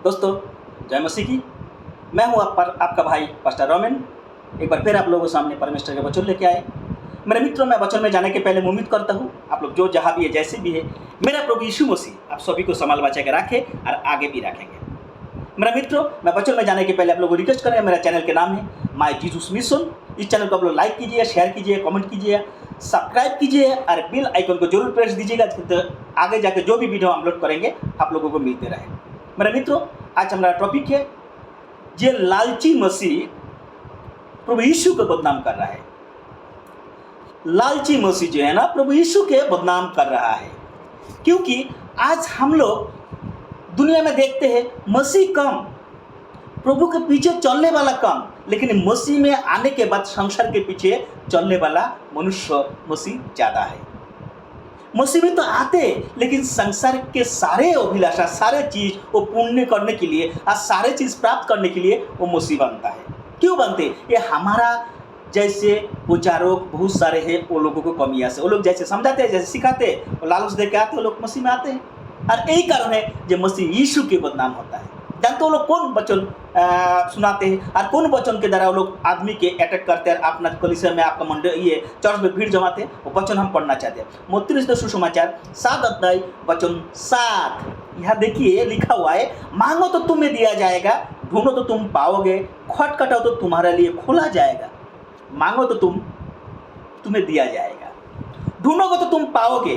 दोस्तों, जय मसीह की। मैं हूं आपका भाई पास्टर रोमन। एक बार फिर आप लोगों के सामने परमेश्वर के वचन लेके आए। मेरे मित्रों, मैं वचन में जाने के पहले उम्मीद करता हूं आप लोग जो जहां भी है, जैसे भी है, मेरा प्रभु यीशु मसीह आप सभी को संभाल बचा के रखे और आगे भी रखेंगे। मेरा मित्रों, मैं वचन में जाने के पहले आप लोगों को रिक्वेस्ट करें, मेरा चैनल के नाम है माय जीसस मिशन। इस चैनल को आप लोग लाइक कीजिए, शेयर कीजिए, कमेंट कीजिए, सब्सक्राइब कीजिए और बेल आइकन को जरूर प्रेस दीजिएगा, तो आगे जाके जो भी वीडियो अपलोड करेंगे आप लोगों को मिलते रहे। मेरे मित्रों, आज हमारा टॉपिक है ये लालची मसीह प्रभु यीशु को बदनाम कर रहा है। लालची मसीह जो है ना, प्रभु यीशु के बदनाम कर रहा है, क्योंकि आज हम लोग दुनिया में देखते हैं मसीह कम, प्रभु के पीछे चलने वाला कम, लेकिन मसीह में आने के बाद संसार के पीछे चलने वाला मनुष्य मसीह ज़्यादा है। मसीह में तो आते, लेकिन संसार के सारे अभिलाषा, सारे चीज़ वो पूर्ण करने के लिए और सारे चीज़ प्राप्त करने के लिए वो मसीह बनता है। क्यों बनते? ये हमारा जैसे पुजारों बहुत सारे हैं, वो लोगों को कमियाँ से, वो लोग जैसे समझाते हैं, जैसे सिखाते हैं, वो लालच दे के आते, वो लोग मसीह में आते हैं। और यही कारण है जो मसीह यीशु के बदनाम होता है। जानते वो लोग कौन वचन सुनाते हैं और कौन वचन के द्वारा वो लोग आदमी के अटैक करते हैं, अपना कलीसिया में, आपका मंडल ये चर्च में भीड़ जमाते हैं। वो वचन हम पढ़ना चाहते हैं। मत्ती रचित सुसमाचार 7 अध्याय वचन 7। यहाँ देखिए लिखा हुआ है, मांगो तो तुम्हें दिया जाएगा, ढूंढो तो तुम पाओगे, खटखटाओ तो तुम्हारे लिए खोला जाएगा। मांगो तो तुम्हें दिया जाएगा, ढूंढोगे तो तुम पाओगे,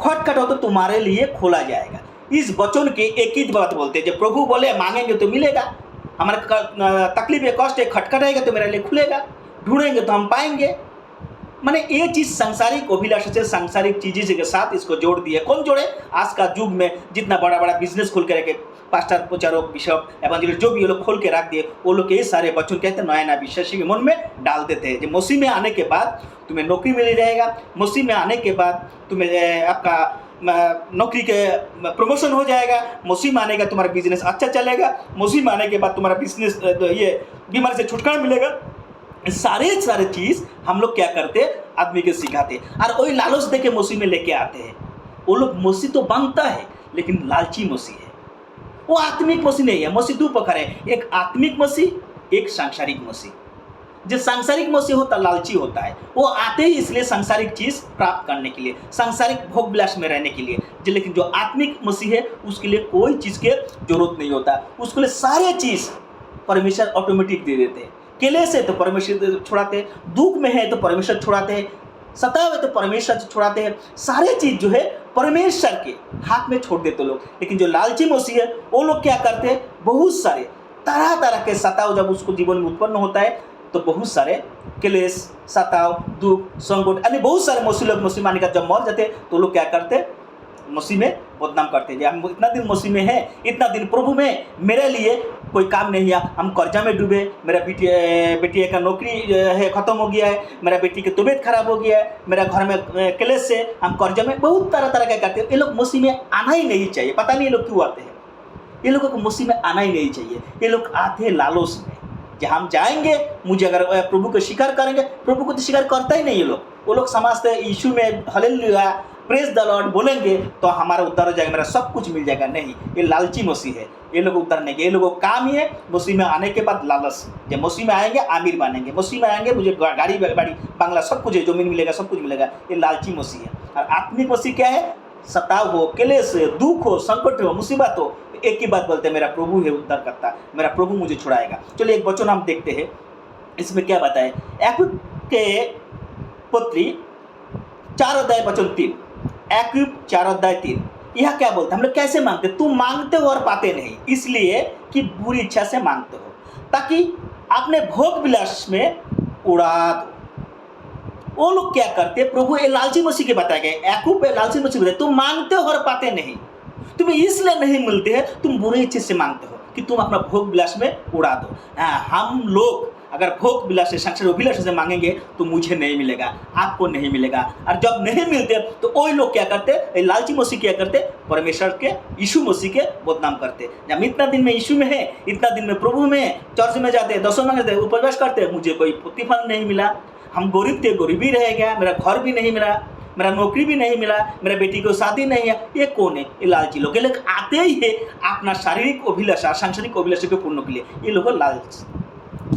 खटखटाओ तो तुम्हारे लिए खोला जाएगा। इस वचन के एक ही बात बोलते हैं, जब प्रभु बोले मांगेंगे तो मिलेगा, हमारा तकलीफ है, कष्ट है, खटखटाएगा तो मेरे लिए खुलेगा, ढूंढेंगे तो हम पाएंगे। माने ये चीज़ सांसारिक अभिलाषा से, सांसारिक चीज़ों के साथ इसको जोड़ दिए। कौन जोड़े? आज का युग में जितना बड़ा बड़ा बिजनेस खोल के रखे, पास्टर, प्रचारक, बिशप, एवंजेलिस्ट, जो भी ये लोग खोल के रख दिए, वो लोग ये सारे वचन कहते हैं नया नया विश्वासी के मन में डाल देते हैं। जब मसीह में आने के बाद तुम्हें नौकरी मिल जाएगा, मसीह में आने के बाद तुम्हें आपका नौकरी के प्रमोशन हो जाएगा, मसीह में आने का तुम्हारा बिजनेस अच्छा चलेगा, मसीह में आने के बाद तुम्हारा बिजनेस ये बीमारी से छुटकारा मिलेगा। सारे चीज़ हम लोग क्या करते हैं, आदमी के सिखाते हैं और वही लालच दे के मसीह में लेके आते हैं। वो लोग मसीह तो बनता है, लेकिन लालची मसीह है। वो आत्मिक मसीह नहीं है। मसीह दो प्रकार है, एक आत्मिक मसीह, एक सांसारिक मसीह। जो सांसारिक मसीह होता लालची होता है, वो आते ही इसलिए सांसारिक चीज़ प्राप्त करने के लिए, सांसारिक भोग विलास में रहने के लिए। लेकिन जो आत्मिक मसीह है उसके लिए कोई चीज़ के जरूरत नहीं होता, उसके लिए सारे चीज़ परमेश्वर ऑटोमेटिक दे देते हैं। क्लेश है तो परमेश्वर छुड़ाते हैं, दुख में है तो परमेश्वर छुड़ाते हैं, सताव है तो परमेश्वर छुड़ाते हैं। सारे चीज़ जो है परमेश्वर के हाथ में छोड़ देते लोग। लेकिन जो लालची मसीह है वो लोग क्या करते हैं, बहुत सारे तरह तरह के सताव जब उसको जीवन में उत्पन्न होता है तो बहुत सारे क्लेश, सताव, दुख, संकट, यानी बहुत सारे मसीह लोग मसीह माने का जब मर जाते तो लोग क्या करते, मसीह में बदनाम करते हैं। हम इतना दिन मसीह में है, इतना दिन प्रभु में, मेरे लिए कोई काम नहीं है, हम कर्जा में डूबे, मेरा बेटी का नौकरी है ख़त्म हो गया है, मेरा बेटी की तबीयत खराब हो गया है, मेरा घर में क्लेश से हम कर्जा में, बहुत तरह तरह का करते हैं। ये लोग मसीह में आना ही नहीं चाहिए। पता नहीं ये लोग क्यों आते हैं। ये लोगों को मसीह में आना ही नहीं चाहिए। ये लोग आते हैं लालच में, जहाँ हम जाएंगे, मुझे अगर प्रभु को स्वीकार करेंगे, प्रभु को तो स्वीकार करता ही नहीं ये लोग। वो लोग समझते हैं यीशु में हालेलुया, प्रेज द लॉर्ड बोलेंगे तो हमारा उद्धार हो जाएगा, मेरा सब कुछ मिल जाएगा। नहीं, ये लालची मसीह है। ये लोग उद्धार नहीं, ये लोगों का काम ही है मसीह में आने के बाद लालच। जब मसीह में आएंगे आमिर बनेंगे, मसीह में आएंगे मुझे गाड़ी बाड़ी बंगला सब कुछ है, जमीन मिलेगा, सब कुछ मिलेगा। ये लालची मसीह है। और आत्मिक मसीह क्या है? सताव हो, क्लेश हो, दुख हो, संकट हो, मुसीबत हो, एक ही बात बोलते हैं, मेरा प्रभु है उद्धार करता, मेरा प्रभु मुझे छुड़ाएगा। चलिए एक वचन हम देखते हैं, इसमें क्या बताए। याकूब के पुत्री 4 अध्याय वचन 3, याकूब 4 अध्याय 3। यह क्या बोलते हैं, हम लोग कैसे मांगते? तुम मांगते हो और पाते नहीं, इसलिए कि बुरी इच्छा से मांगते हो, ताकि अपने भोग विलास में उड़ा दो। वो लोग क्या करते? प्रभु ये लालची मसीह के बताए गए, याकूब लालची मसीह बताए, तुम मांगते हो और पाते नहीं, तुम्हें इसलिए नहीं मिलते हैं, तुम बुरी इच्छा से मांगते हो कि तुम अपना भोग विलास में उड़ा दो। हम लोग अगर भोग विलास से, संसार अभिलाष से मांगेंगे तो मुझे नहीं मिलेगा, आपको नहीं मिलेगा। और जब नहीं मिलते तो वही लोग क्या करते, लालची मसीह क्या करते, परमेश्वर के, यीशु मसीह के बदनाम करते। जब इतना दिन में यीशु में है, इतना दिन में प्रभु में, चर्च में जाते, दसों मांगते, उपवास करते, मुझे कोई प्रतिफल नहीं मिला, हम गरीब थे, गरीबी रह गया, मेरा घर भी नहीं मिला, मेरा नौकरी भी नहीं मिला, मेरा बेटी को शादी नहीं है, ये कौन है? ये लालची लोग। ये लोग आते ही है अपना शारीरिक अभिलाषा, सांसारिक अभिलाषा को पूर्ण के लिए। ये लोग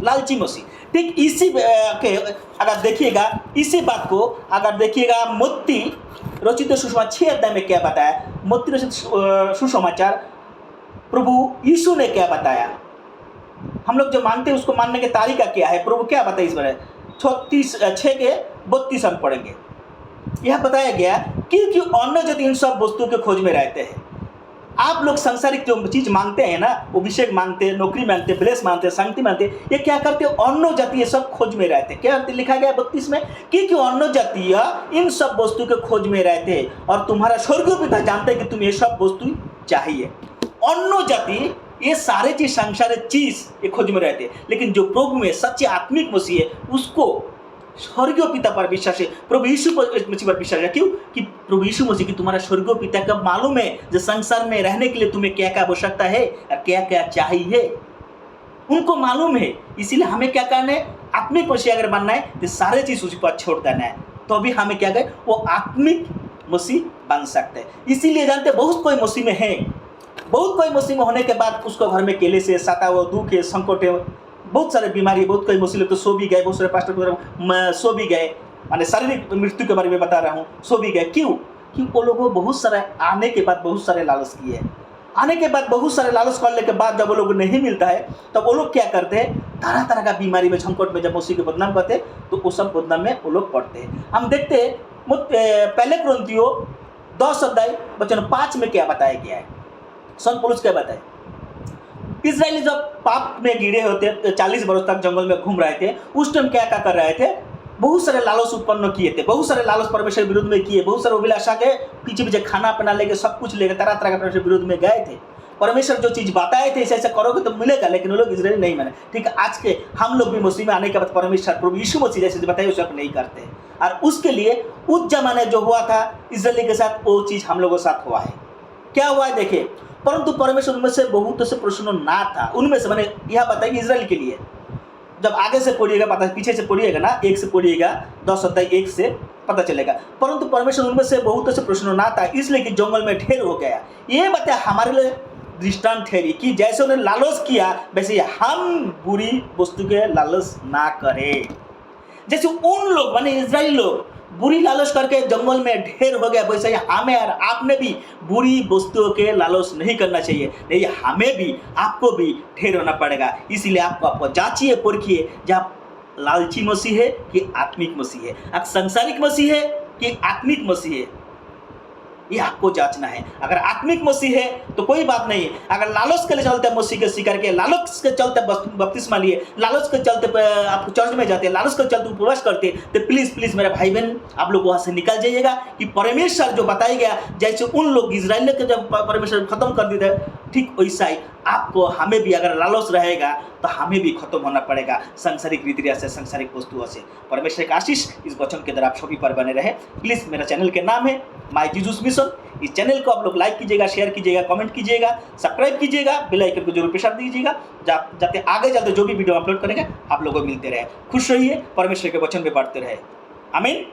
लालची मसीह। ठीक इसी के अगर देखिएगा, इसी बात को अगर देखिएगा मत्ती रचित सुसमाचार 6 अध्याय में क्या बताया, मत्ती रचित सुसमाचार प्रभु यीशु ने क्या बताया, हम लोग जो मानते हैं उसको मानने के तरीका क्या है, प्रभु क्या बताया इस बारे 6 के 32 हम पढ़ेंगे। यह बताया गया क्योंकि अन्य जाति इन सब वस्तुओं के खोज में रहते हैं। आप लोग सांसारिक जो चीज मांगते हैं ना, अभिषेक मांगते हैं, नौकरी मांगते हैं, ब्लेस मांगते हैं, शांति मांगते हैं, ये क्या करते हैं? अन्य जाति ये सब खोज में रहते हैं। क्या लिखा गया 32 में? क्योंकि अन्य जातीय इन सब वस्तु के खोज में रहते हैं और तुम्हारा स्वर्गीय पिता जानते हैं कि तुम्हें ये सब वस्तु चाहिए। अन्य जाति ये सारे चीज, सांसारिक चीज ये खोज में रहते हैं, लेकिन जो प्रभु में सच्चे आत्मिक मसीह है उसको स्वर्गीय पिता पर विश्वास है, प्रभु यीशु मसीह पर विश्वास है। क्यों? कि प्रभु यीशु मसीह की तुम्हारा स्वर्गीय पिता का मालूम है जो संसार में रहने के लिए तुम्हें क्या क्या आवश्यकता है और क्या क्या चाहिए, उनको मालूम है। इसीलिए हमें क्या करना है? आत्मिक मसीह अगर बनना है तो सारे चीज उसी पर छोड़ देना है, तो अभी हमें क्या करें? वो आत्मिक मसीह बन सकते हैं। इसीलिए जानते बहुत कोई मसीह में है, बहुत कोई मसीह में होने के बाद उसको घर में केले से सता हुआ, दुख है, संकट है, बहुत सारे बीमारी, बहुत कोई मुस्लिम तो सो भी गए, बहुत सारे पास्टर सो भी गए, माने शारीरिक मृत्यु के बारे में बता रहा हूँ, सो भी गए। क्यों? क्योंकि वो लोगों बहुत सारे आने के बाद बहुत सारे लालच किए, आने के बाद बहुत सारे लालच करने के बाद जब वो लोग नहीं मिलता है तब वो लोग क्या करते हैं? तरह तरह का बीमारी में, झंकट में जब मसीह को बदनाम करते हैं तो वो सब बदनाम में वो लोग पढ़ते हैं। हम देखते हैं पहले कुरिन्थियों 10 अध्याय वचन 5 में क्या बताया गया है। संत पौलुस क्या बताए? इजरायली जब पाप में गिरे होते 40 वर्ष तक जंगल में घूम रहे थे, उस टाइम क्या क्या कर रहे थे? बहुत सारे लालच उत्पन्न किए थे, बहुत सारे लालच परमेश्वर विरुद्ध में किए, बहुत सारे अभिलाषा के पीछे पीछे खाना पीना लेके सब कुछ लेके तरह तरह के परमेश्वर विरुद्ध में गए थे। परमेश्वर जो चीज बताए थे ऐसे ऐसे करोगे तो मिलेगा, लेकिन वो लोग इजराइल नहीं माने। ठीक है, आज के हम लोग भी मसीह में आने के बाद परमेश्वर प्रभु यीशु मसीह जैसे बताए उसे नहीं करते, और उसके लिए उस जमाने जो हुआ था इजराइली के साथ वो चीज हम लोगों के साथ हुआ है। क्या हुआ है देखिए, परंतु परमेश्वर उनमें से बहुत से प्रश्न ना था, उनमें से मैंने यह बताया इजराइल के लिए। जब आगे से पढ़िएगा पता, पीछे से पढ़िएगा ना, 1 से पढ़िएगा 10 अध्याय 1 से पता चलेगा। परंतु परमेश्वर उनमें से बहुत से प्रश्न ना था, इसलिए कि जंगल में ढेर हो गया। ये बताया हमारे लिए दृष्टांत ठहरी कि जैसे उन्हें लालच किया वैसे हम बुरी वस्तु के लालच ना करें। जैसे उन लोग माने इजराइल लोग बुरी लालच करके जंगल में ढेर हो गया, वैसे ही हमें और आपने भी बुरी वस्तुओं के लालच नहीं करना चाहिए। नहीं, हमें भी आपको भी ढेर होना पड़ेगा। इसीलिए आपको जांचिए, परखिए, जहाँ लालची मसीह है कि आत्मिक मसीह है, आप सांसारिक मसीह है कि आत्मिक मसीह है, ये आपको जांचना है। अगर आत्मिक मसीह है तो कोई बात नहीं है। अगर लालच के लिए चलते मसीह के स्वीकार किए, लालच के चलते बपतिस्मा लिए, लालच के चलते आप चर्च में जाते हैं, लालच के चलते उपवास करते हैं, तो प्लीज प्लीज मेरे भाई बहन आप लोग वहां से निकल जाइएगा। कि परमेश्वर जो बताया गया, जैसे उन लोग इजराइल के जब परमेश्वर खत्म कर दिए ठीक वैसा ही आपको हमें भी अगर लालच रहेगा तो हमें भी खत्म होना पड़ेगा सांसारिक रीतिरिवाज से, सांसारिक वस्तुओं से। परमेश्वर का आशीष इस वचन के द्वारा आप सभी पर बने रहे। प्लीज मेरा चैनल के नाम है माय जीसस मिशन। इस चैनल को आप लोग लाइक कीजिएगा, शेयर कीजिएगा, कमेंट कीजिएगा, सब्सक्राइब कीजिएगा, बेल आइकन को जरूर प्रेशर दीजिएगा, जाते आगे जाते जो भी वीडियो अपलोड करेंगे आप लोगों को मिलते रहे। खुश रहिए, परमेश्वर के वचन में बढ़ते रहे। आमीन।